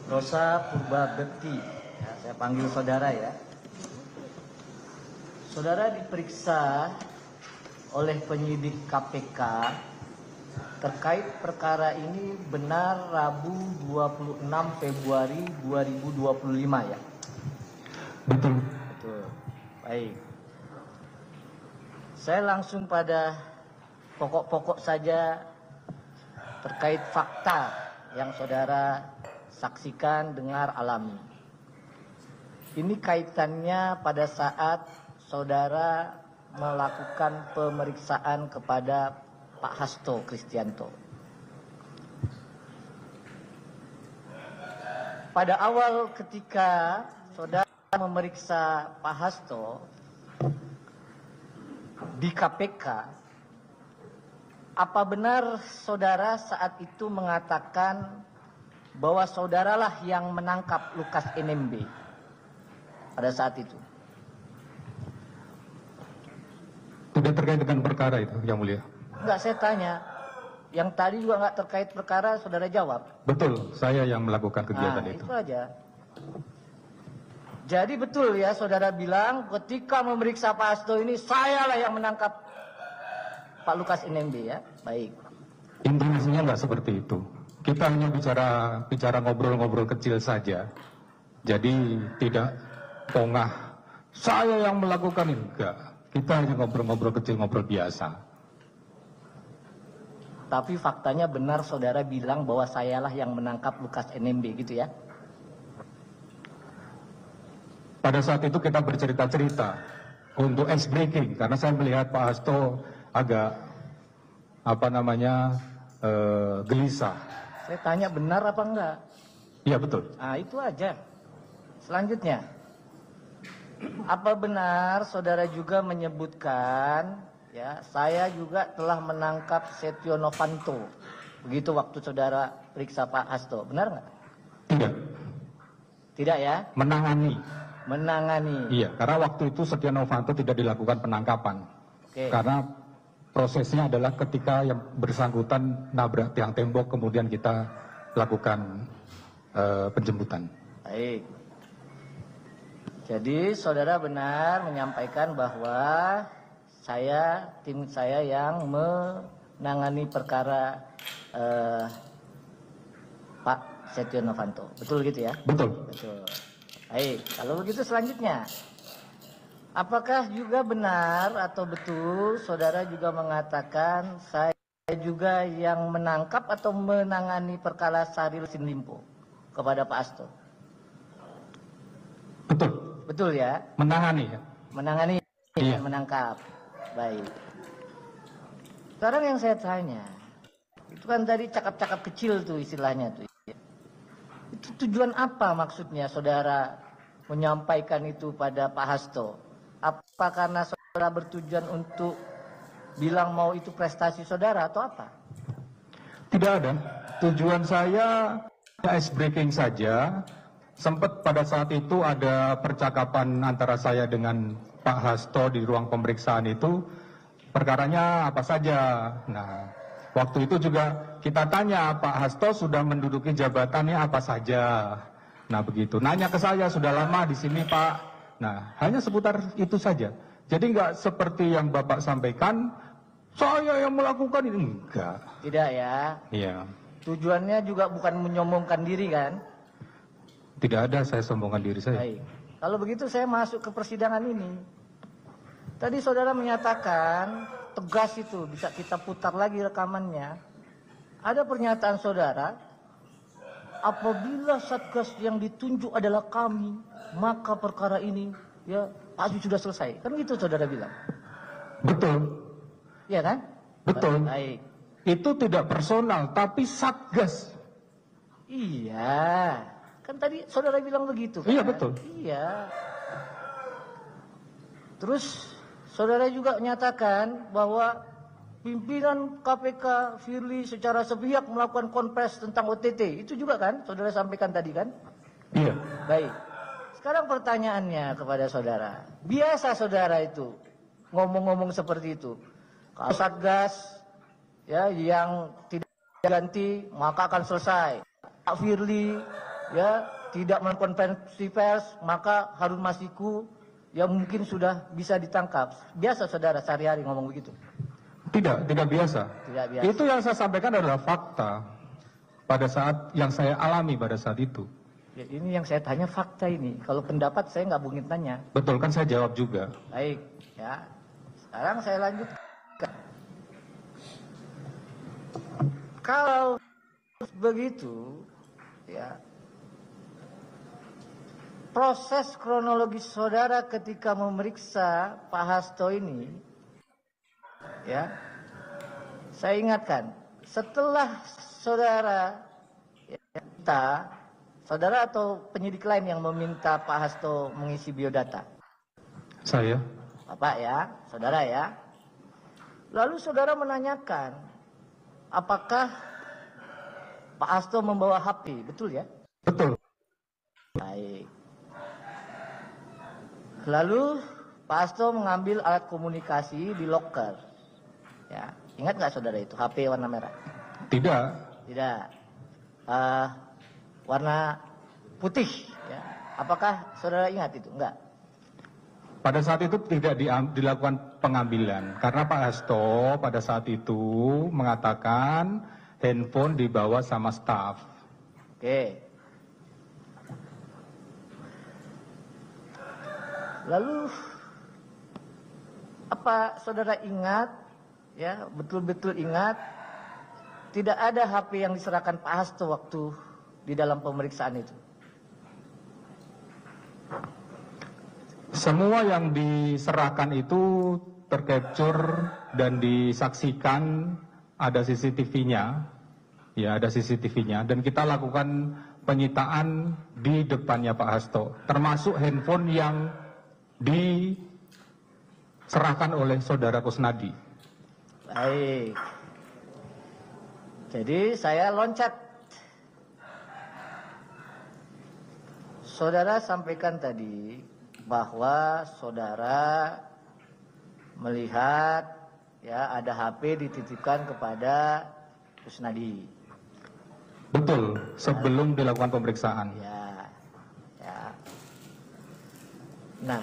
Rosa Purba Bekti, ya, saya panggil saudara ya. Saudara diperiksa oleh penyidik KPK terkait perkara ini benar Rabu 26 Februari 2025 ya? Betul. Betul. Baik. Saya langsung pada pokok-pokok saja terkait fakta yang saudara saksikan, dengar, alami. Ini kaitannya pada saat saudara melakukan pemeriksaan kepada Pak Hasto Kristianto. Pada awal ketika saudara memeriksa Pak Hasto di KPK, apa benar saudara saat itu mengatakan bahwa saudaralah yang menangkap Lukas NMB pada saat itu? Tidak terkait dengan perkara itu, Yang Mulia. Enggak, saya tanya. Yang tadi juga enggak terkait perkara, saudara jawab. Betul, saya yang melakukan kegiatan itu. Itu aja. Jadi betul ya, saudara bilang ketika memeriksa Pak Hasto ini, sayalah yang menangkap Pak Lukas NMB ya. Baik. Intonasinya nggak seperti itu. Kita hanya bicara ngobrol-ngobrol kecil saja. Jadi tidak pongah saya yang melakukan ini, enggak. Kita hanya ngobrol-ngobrol kecil, ngobrol biasa. Tapi faktanya benar saudara bilang bahwa sayalah yang menangkap Lukas NMB gitu ya? Pada saat itu kita bercerita-cerita untuk ice breaking, karena saya melihat Pak Hasto agak gelisah. Saya tanya benar apa enggak? Iya betul. Nah itu aja. Selanjutnya, apa benar saudara juga menyebutkan ya, saya juga telah menangkap Setio Novanto begitu waktu saudara periksa Pak Hasto, benar nggak? Tidak. Tidak ya? Menangani. Menangani. Iya, karena waktu itu Setia Novanto tidak dilakukan penangkapan. Oke. Karena prosesnya adalah ketika yang bersangkutan nabrak tiang tembok, kemudian kita lakukan penjemputan. Baik. Jadi saudara benar menyampaikan bahwa tim saya yang menangani perkara Pak Setio Novanto. Betul gitu ya? Betul. Betul. Baik, kalau begitu selanjutnya. Apakah juga benar atau betul saudara juga mengatakan saya juga yang menangkap atau menangani perkara Syahril Yassin Limpo kepada Pak Hasto? Betul. Betul ya? Menangani ya. Menangani, Iya. menangkap. Baik. Sekarang yang saya tanya, itu kan tadi cakap-cakap kecil tuh istilahnya tuh. Itu tujuan apa maksudnya saudara menyampaikan itu pada Pak Hasto? Apa karena saudara bertujuan untuk bilang mau itu prestasi saudara atau apa? Tidak ada. Tujuan saya ice breaking saja. Sempat pada saat itu ada percakapan antara saya dengan Pak Hasto di ruang pemeriksaan itu. Perkaranya apa saja. Nah, waktu itu juga kita tanya Pak Hasto sudah menduduki jabatannya apa saja. Nah begitu. Nanya ke saya sudah lama di sini Pak. Nah, hanya seputar itu saja. Jadi nggak seperti yang Bapak sampaikan, saya yang melakukan ini. Enggak. Tidak ya? Iya. Tujuannya juga bukan menyombongkan diri kan? Tidak ada saya sombongkan diri saya. Baik. Kalau begitu saya masuk ke persidangan ini. Tadi saudara menyatakan, tegas itu, bisa kita putar lagi rekamannya. Ada pernyataan saudara, apabila Satgas yang ditunjuk adalah kami, maka perkara ini ya pasti sudah selesai. Kan gitu saudara bilang. Betul. Iya kan? Betul. Baik. Itu tidak personal, tapi Satgas. Iya. Kan tadi saudara bilang begitu kan? Iya betul. Iya. Terus saudara juga menyatakan bahwa pimpinan KPK Firly secara sepihak melakukan konfres tentang OTT. Itu juga kan saudara sampaikan tadi kan? Iya. Baik. Sekarang pertanyaannya kepada saudara. Biasa saudara itu ngomong-ngomong seperti itu. Kalau Satgas ya yang tidak ganti maka akan selesai. Pak Firly ya tidak mengkonferensi pers, maka Harun Masiku yang mungkin sudah bisa ditangkap. Biasa saudara sehari-hari ngomong begitu? Tidak biasa. Tidak biasa. Itu yang saya sampaikan adalah fakta pada saat yang saya alami pada saat itu. Ya, ini yang saya tanya fakta ini. Kalau pendapat saya nggak mungkin tanya. Betul kan saya jawab juga. Baik, ya. Sekarang saya lanjut. Kalau begitu, ya, proses kronologis saudara ketika memeriksa Pak Hasto ini, ya, saya ingatkan, setelah saudara saudara atau penyidik lain yang meminta Pak Hasto mengisi biodata? Saya. Bapak ya, saudara ya. Lalu saudara menanyakan, apakah Pak Hasto membawa HP, betul ya? Betul. Baik. Lalu Pak Hasto mengambil alat komunikasi di loker. Ya, ingat nggak saudara itu HP warna merah? Tidak. Tidak. Warna putih. Ya. Apakah saudara ingat itu? Enggak. Pada saat itu tidak dilakukan pengambilan karena Pak Hasto pada saat itu mengatakan handphone dibawa sama staf. Oke. Lalu apa saudara ingat, ya betul-betul ingat, tidak ada HP yang diserahkan Pak Hasto waktu di dalam pemeriksaan itu? Semua yang diserahkan itu tercapture dan disaksikan, ada CCTV-nya, ya ada CCTV-nya, dan kita lakukan penyitaan di depannya Pak Hasto, termasuk handphone yang diserahkan oleh saudara Kusnadi. Baik. Jadi saya loncat. Saudara sampaikan tadi bahwa saudara melihat ya ada HP dititipkan kepada Kusnadi. Betul, sebelum dilakukan pemeriksaan. Ya. Ya. Nah,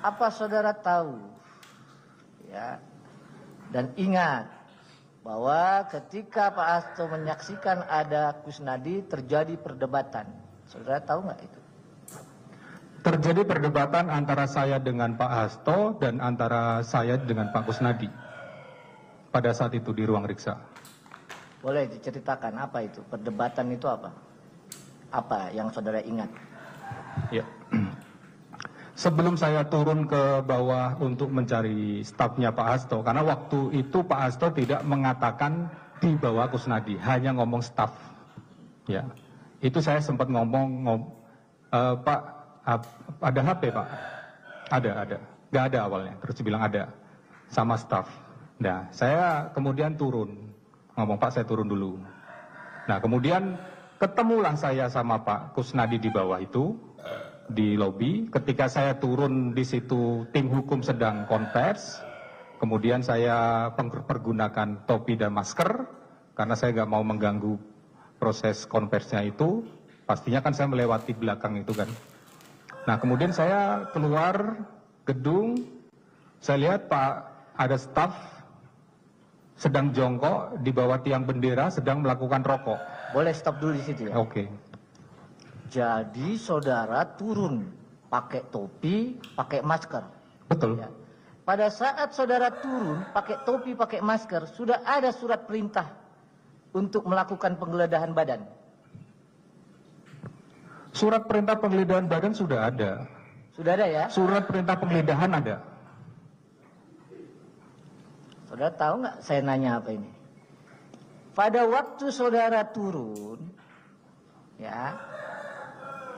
apa saudara tahu ya dan ingat bahwa ketika Pak Hasto menyaksikan ada Kusnadi terjadi perdebatan? Saudara tahu nggak itu? Terjadi perdebatan antara saya dengan Pak Hasto dan antara saya dengan Pak Kusnadi pada saat itu di ruang riksa. Boleh diceritakan apa itu? Perdebatan itu apa? Apa yang saudara ingat? Ya. Sebelum saya turun ke bawah untuk mencari stafnya Pak Hasto, karena waktu itu Pak Hasto tidak mengatakan di bawah Kusnadi, hanya ngomong staf. Ya. Itu saya sempat ngomong, Pak, ada HP Pak? Ada. Gak ada awalnya, terus dibilang ada, sama staf. Nah, saya kemudian turun, ngomong Pak saya turun dulu. Nah, kemudian ketemulah saya sama Pak Kusnadi di bawah itu, di lobi. Ketika saya turun di situ, tim hukum sedang konvers. Kemudian saya pergunakan topi dan masker, karena saya nggak mau mengganggu proses konversinya itu. Pastinya kan saya melewati belakang itu kan. Nah kemudian saya keluar gedung, saya lihat Pak ada staf sedang jongkok di bawah tiang bendera sedang melakukan rokok. Boleh stop dulu di situ ya? Oke. Jadi saudara turun pakai topi, pakai masker. Betul. Ya. Pada saat saudara turun pakai topi, pakai masker, sudah ada surat perintah untuk melakukan penggeledahan badan. Surat perintah penggeledahan badan sudah ada. Sudah ada ya? Surat perintah penggeledahan ada. Saudara tahu nggak saya nanya apa ini? Pada waktu saudara turun, ya,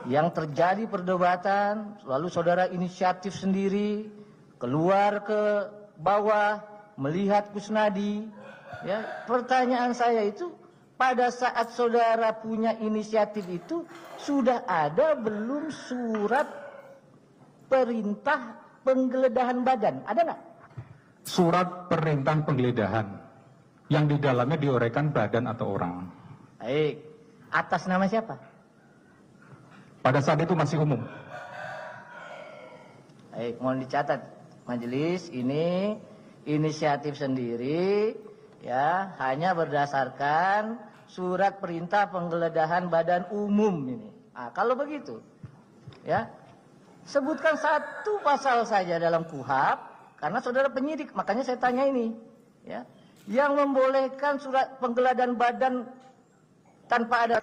yang terjadi perdebatan, lalu saudara inisiatif sendiri keluar ke bawah melihat Kusnadi. Ya, pertanyaan saya itu, pada saat saudara punya inisiatif itu sudah ada belum surat perintah penggeledahan badan? Ada nggak? Surat perintah penggeledahan yang di dalamnya diuraikan badan atau orang. Baik. Atas nama siapa? Pada saat itu masih umum. Baik, mohon dicatat majelis ini inisiatif sendiri ya, hanya berdasarkan surat perintah penggeledahan badan umum ini. Nah, kalau begitu ya, sebutkan satu pasal saja dalam KUHP karena saudara penyidik, makanya saya tanya ini ya, yang membolehkan surat penggeledahan badan tanpa ada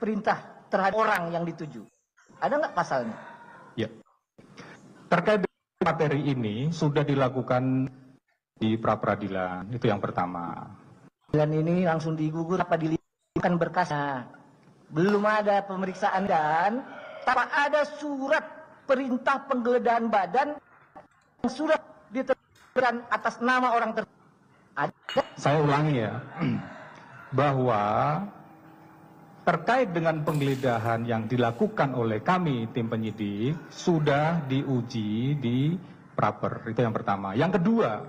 perintah terhadap orang yang dituju. Ada nggak pasalnya? Ya. Terkait dengan materi ini sudah dilakukan di pra-peradilan, itu yang pertama. Dan ini langsung digugur apa dilimpahkan berkasnya. Belum ada pemeriksaan dan tanpa ada surat perintah penggeledahan badan yang sudah diterbitkan atas nama orang tertentu. Saya ulangi ya, bahwa terkait dengan penggeledahan yang dilakukan oleh kami tim penyidik sudah diuji di praper, itu yang pertama. Yang kedua,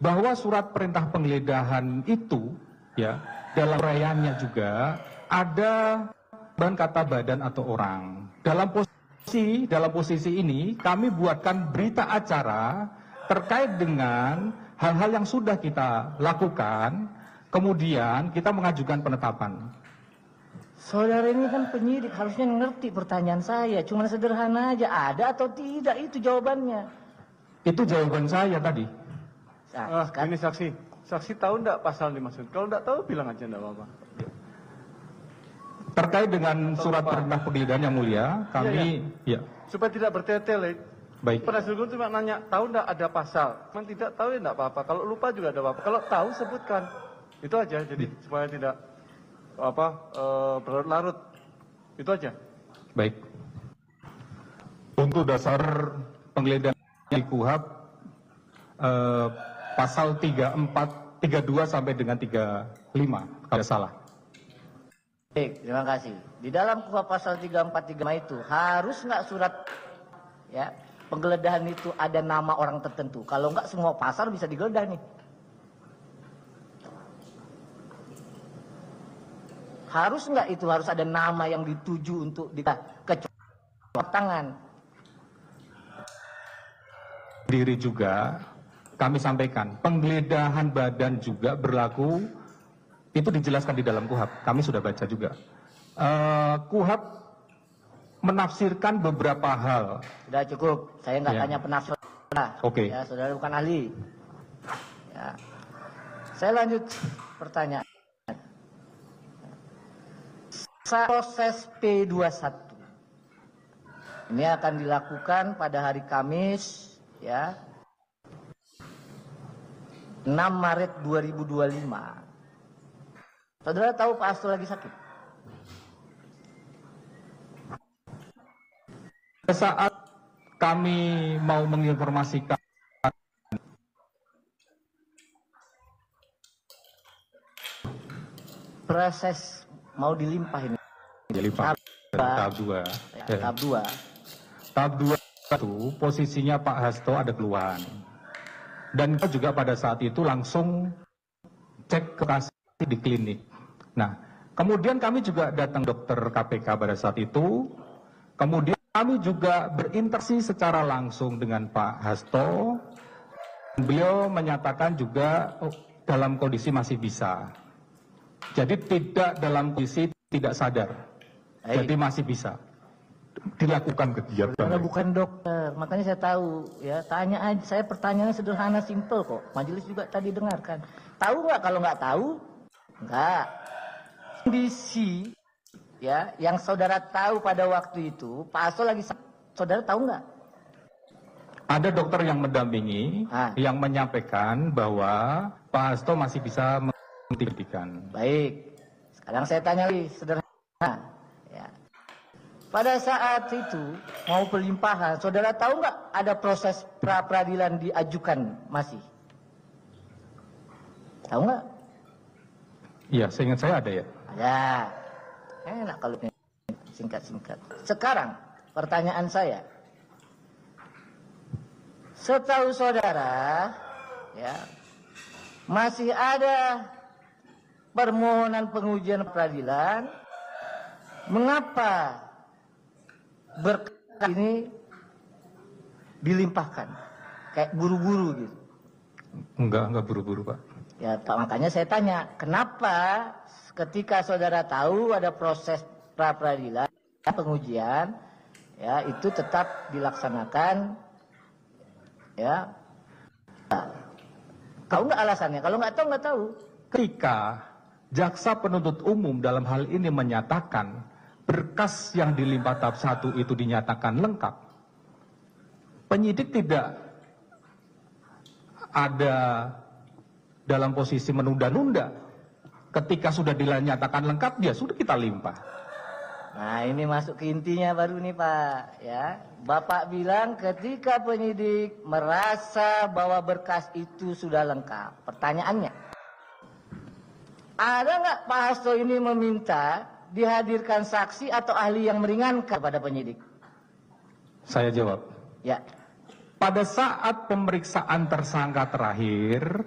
bahwa surat perintah penggeledahan itu ya dalam uraiannya juga ada kata badan atau orang. Dalam posisi ini kami buatkan berita acara terkait dengan hal-hal yang sudah kita lakukan, kemudian kita mengajukan penetapan. Saudara ini kan penyidik, harusnya ngerti pertanyaan saya. Cuma sederhana aja, ada atau tidak, itu jawabannya. Itu jawaban saya tadi. Ini saksi. Saksi tahu enggak pasal dimaksud? Kalau enggak tahu bilang aja enggak apa-apa. Terkait dengan surat perintah penggeledahan yang mulia, kami ya. Supaya tidak bertele-tele. Baik. Penasihat hukum cuma nanya, tahu enggak ada pasal? Kalau tidak tahu ya enggak apa-apa. Kalau lupa juga ada apa-apa. Kalau tahu sebutkan. Itu aja. Jadi supaya tidak berlarut. Itu aja. Baik. Untuk dasar penggeledahan di KUHP pasal 32 sampai dengan 35 kalau salah. Baik, terima kasih. Di dalam KUHP pasal 343 itu harus nggak surat ya penggeledahan itu ada nama orang tertentu. Kalau nggak semua pasar bisa digeledah nih. Harus nggak itu harus ada nama yang dituju untuk kecuali tangan. Diri juga kami sampaikan penggeledahan badan juga berlaku, itu dijelaskan di dalam KUHP. Kami sudah baca juga. KUHP menafsirkan beberapa hal. Sudah cukup. Saya nggak Ya. tanya penafsiran. Oke. Ya, saudara bukan ahli. Ya. Saya lanjut pertanyaan. Proses P21 ini akan dilakukan pada hari Kamis ya 6 Maret 2025. Saudara tahu Pak Hasto lagi sakit? Saat kami mau menginformasikan Proses mau dilimpah ini. dilimpah tahap 2. Ya, tahap 2. Tahap 2 itu posisinya Pak Hasto ada keluhan. Dan kita juga pada saat itu langsung cek lokasi di klinik. Nah, kemudian kami juga datang dokter KPK pada saat itu. Kemudian kami juga berinteraksi secara langsung dengan Pak Hasto. Beliau menyatakan juga dalam kondisi masih bisa. Jadi tidak dalam kondisi tidak sadar. Jadi masih bisa dilakukan kegiatan. Karena bukan dokter, makanya saya tahu ya. Tanya aja, saya pertanyaannya sederhana, simple kok. Majelis juga tadi dengarkan. Tahu nggak? Kalau nggak tahu, nggak. Kondisi ya yang saudara tahu pada waktu itu, Pak Hasto lagi saudara tahu nggak? Ada dokter yang mendampingi, yang menyampaikan bahwa Pak Hasto masih bisa menghentikan. Baik, sekarang saya tanya lagi sederhana. Ya. Pada saat itu mau pelimpahan, saudara tahu nggak ada proses pra peradilan diajukan masih? Tahu nggak? Iya, seingat saya ada ya. Ada. Enak kalau singkat-singkat. Sekarang pertanyaan saya. Setahu saudara, ya, masih ada permohonan pengujian peradilan, mengapa berkas ini dilimpahkan kayak buru-buru gitu? Enggak buru-buru, Pak. Ya Pak, makanya saya tanya, kenapa ketika saudara tahu ada proses pra peradilan pengujian, ya itu tetap dilaksanakan, ya? Tahu nggak alasannya? Kalau nggak tahu. Ketika jaksa penuntut umum dalam hal ini menyatakan berkas yang dilimpah tahap 1 itu dinyatakan lengkap, penyidik tidak ada dalam posisi menunda-nunda. Ketika sudah dinyatakan lengkap, ya sudah kita limpah. Nah ini masuk ke intinya baru nih Pak, ya. Bapak bilang ketika penyidik merasa bahwa berkas itu sudah lengkap. Pertanyaannya, ada nggak Pak Hasto ini meminta dihadirkan saksi atau ahli yang meringankan kepada penyidik? Saya jawab. Ya. Pada saat pemeriksaan tersangka terakhir,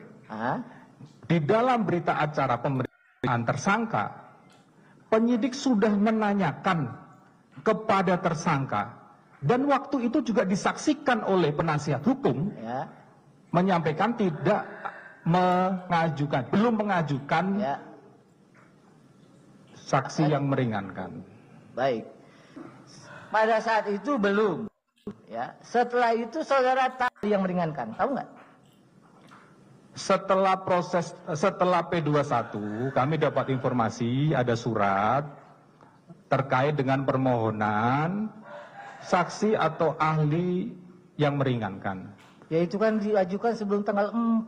di dalam berita acara pemeriksaan tersangka, penyidik sudah menanyakan kepada tersangka, dan waktu itu juga disaksikan oleh penasihat hukum, Ya. menyampaikan belum mengajukan Ya. saksi yang meringankan. Baik. Pada saat itu belum. Ya. Setelah itu saudara tahu yang meringankan, tahu nggak? Setelah P21, kami dapat informasi ada surat terkait dengan permohonan saksi atau ahli yang meringankan. Ya itu kan diajukan sebelum tanggal 4.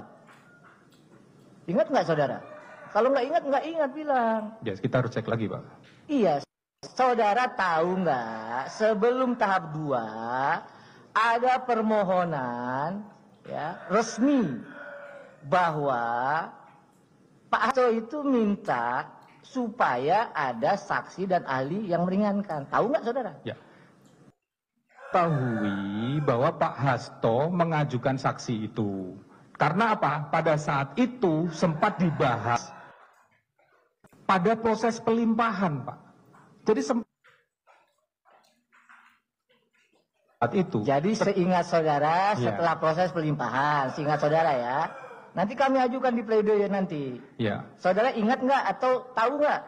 Ingat nggak saudara? Kalau nggak ingat bilang. Ya, kita harus cek lagi, Pak. Iya, saudara tahu nggak sebelum tahap 2 ada permohonan ya resmi bahwa Pak Hasto itu minta supaya ada saksi dan ahli yang meringankan. Tahu nggak saudara? Ya. Ketahui bahwa Pak Hasto mengajukan saksi itu. Karena apa? Pada saat itu sempat dibahas pada proses pelimpahan, Pak. Jadi sempat itu. Jadi seingat saudara setelah proses pelimpahan, seingat saudara ya. Nanti kami ajukan di pledoi nanti. Ya. Saudara ingat nggak atau tahu nggak?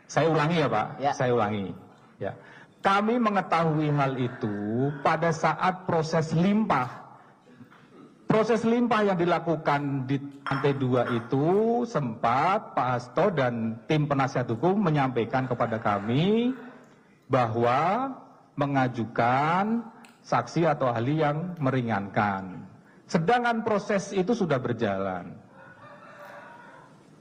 Saya ulangi ya, Pak. Ya. Saya ulangi. Ya. Kami mengetahui hal itu pada saat proses limpah. Proses limpah yang dilakukan di lantai 2 itu sempat Pak Hasto dan tim penasihat hukum menyampaikan kepada kami bahwa mengajukan saksi atau ahli yang meringankan. Sedangkan proses itu sudah berjalan.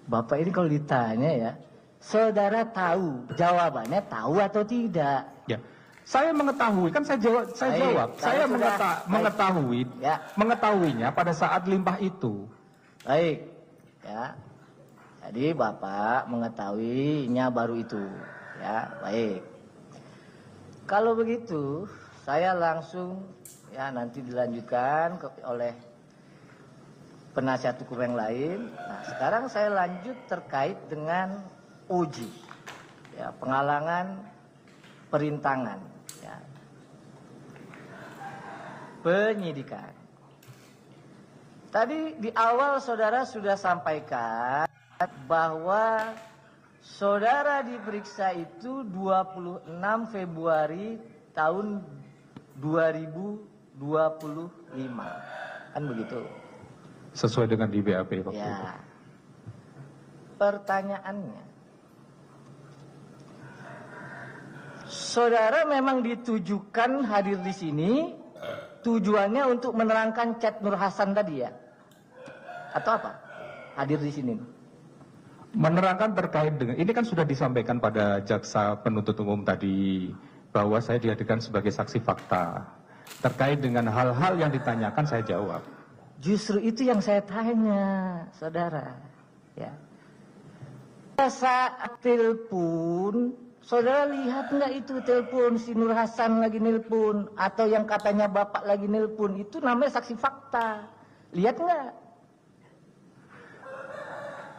Bapak ini kalau ditanya ya, saudara tahu jawabannya tahu atau tidak? Ya, saya mengetahui, kan saya jawab, saya mengetahui, ya. Mengetahuinya pada saat limpah itu. Baik, ya. Jadi Bapak mengetahuinya baru itu, ya. Baik. Kalau begitu, saya langsung ya nanti dilanjutkan oleh penasihat hukum yang lain. Nah, sekarang saya lanjut terkait dengan uji, ya, penghalangan perintangan, ya, penyidikan. Tadi di awal saudara sudah sampaikan bahwa saudara diperiksa itu 26 Februari tahun 2025, kan begitu? Sesuai dengan di BAP waktu itu. Ya. Pertanyaannya, saudara memang ditujukan hadir di sini tujuannya untuk menerangkan chat Nur Hasan tadi ya? Atau apa? Hadir di sini. Menerangkan terkait dengan, ini kan sudah disampaikan pada jaksa penuntut umum tadi, bahwa saya dihadirkan sebagai saksi fakta. Terkait dengan hal-hal yang ditanyakan saya jawab. Justru itu yang saya tanya, saudara. Ya. Saat telepon, saudara lihat nggak itu telepon si Nur Hasan lagi nelpon atau yang katanya Bapak lagi nelpon, itu namanya saksi fakta. Lihat nggak?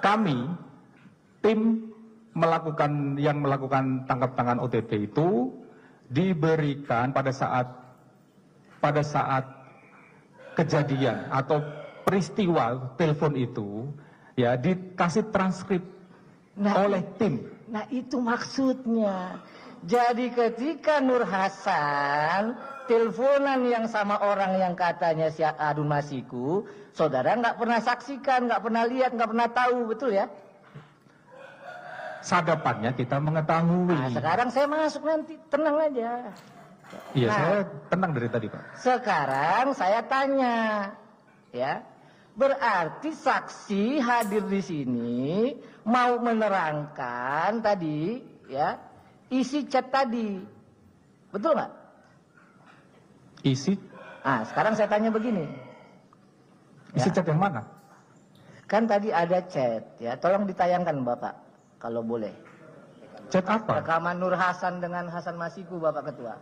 Kami tim yang melakukan tangkap tangan OTT itu diberikan pada saat kejadian atau peristiwa telepon itu, ya, dikasih transkrip oleh tim. Nah itu maksudnya. Jadi ketika Nur Hasan teleponan yang sama orang yang katanya si Harun Masiku, saudara nggak pernah saksikan, nggak pernah lihat, nggak pernah tahu, betul ya? Sadapannya kita mengetahui. Nah, sekarang saya masuk nanti, tenang aja. Iya, Nah, saya tenang dari tadi, Pak. Sekarang saya tanya, ya, berarti saksi hadir di sini mau menerangkan tadi, ya, isi chat tadi, betul nggak? Isi Nah, sekarang saya tanya begini, chat yang mana? kan tadi ada chat, ya, tolong ditayangkan Bapak, kalau boleh. Chat apa? Rekaman Nur Hasan dengan Hasan Masiku, Bapak Ketua.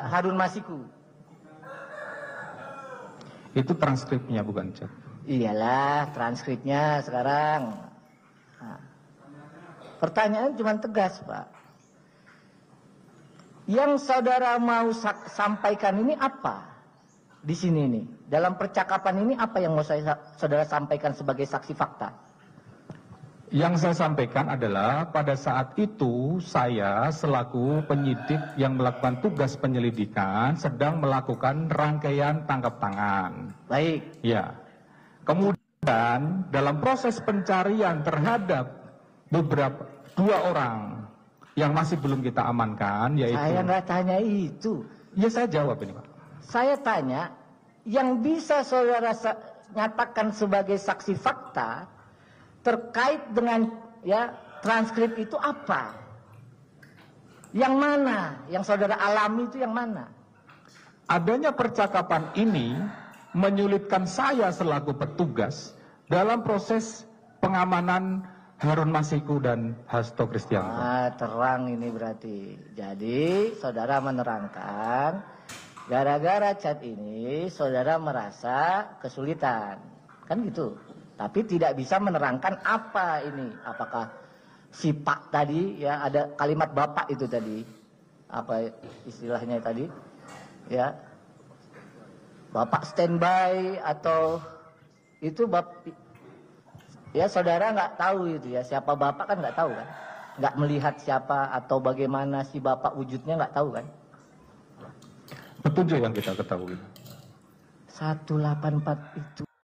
Harun Masiku. Itu transkripnya, bukan chat. Iyalah, transkripnya sekarang. Nah, pertanyaan cuma tegas, Pak. Yang saudara mau sampaikan ini apa? Di sini nih, dalam percakapan ini apa yang mau saudara sampaikan sebagai saksi fakta? Yang saya sampaikan adalah pada saat itu saya selaku penyidik yang melakukan tugas penyelidikan sedang melakukan rangkaian tangkap tangan. Baik. Ya. Kemudian dalam proses pencarian terhadap dua orang yang masih belum kita amankan, yaitu... Saya nggak tanya itu. Ya, saya jawab ini, Pak. Saya tanya, yang bisa saudara nyatakan sebagai saksi fakta terkait dengan, ya, transkrip itu apa? Yang mana? Yang saudara alami itu yang mana? Adanya percakapan ini menyulitkan saya selaku petugas dalam proses pengamanan Harun Masiku dan Hasto Kristianto. Ah, terang ini berarti. Jadi saudara menerangkan, gara-gara chat ini saudara merasa kesulitan, kan gitu. Tapi tidak bisa menerangkan apa ini. Apakah si Pak tadi, ya, ada kalimat Bapak itu tadi, apa istilahnya tadi, ya, Bapak standby atau itu ya saudara nggak tahu itu, ya, siapa Bapak kan nggak tahu kan, nggak melihat siapa atau bagaimana si Bapak wujudnya nggak tahu kan. Petunjuk yang kita ketahui. 184 itu